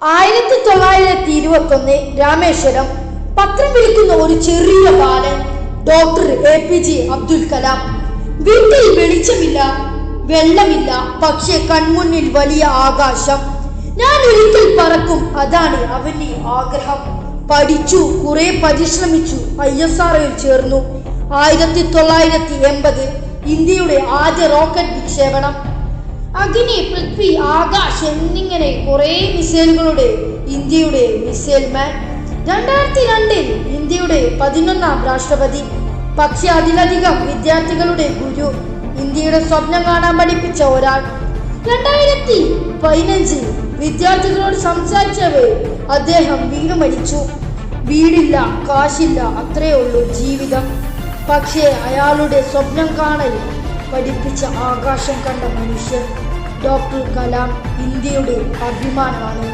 1921 രാമേശ്വരം. പത്രം വിളിക്കുന്ന ഒരു ചെറിയ ബാലൻ, ഡോക്ടർ APJ അബ്ദുൽ കലാം. വീട്ടിൽ വെളിച്ചമില്ല, വെള്ളമില്ല, പക്ഷേ കൺമുന്നിൽ വലിയ ആകാശം. ഞാൻ ഒരിക്കൽ പറക്കും, അതാണ് അവന്റെ ആഗ്രഹം. പഠിച്ചു, കുറെ പരിശ്രമിച്ചു, ISROയിൽ ചേർന്നു. 1980 ഇന്ത്യയുടെ ആദ്യ റോക്കറ്റ് വിക്ഷേപണം. അഗ്നി, പൃഥ്വി, ആകാശ് എന്നിങ്ങനെ കുറെ മിസൈലുകളുടെ ഇന്ത്യയുടെ മിസൈൽ മാൻ. 2002 ഇന്ത്യയുടെ 11ാം രാഷ്ട്രപതി. പക്ഷെ അതിലധികം വിദ്യാർത്ഥികളുടെ ഗുരു, ഇന്ത്യയുടെ സ്വപ്നം കാണാൻ പഠിപ്പിച്ച ഒരാൾ. 2015 വിദ്യാർത്ഥികളോട് സംസാരിച്ചവേ അദ്ദേഹം വീണു മരിച്ചു. വീടില്ല, കാശില്ല, അത്രയേ ഉള്ളൂ ജീവിതം. പക്ഷേ അയാളുടെ സ്വപ്നം കാണൽ പഠിപ്പിച്ച ആകാശം കണ്ട മനുഷ്യൻ ഡോക്ടർ കലാം ഇന്ത്യയുടെ അഭിമാനമാണ്.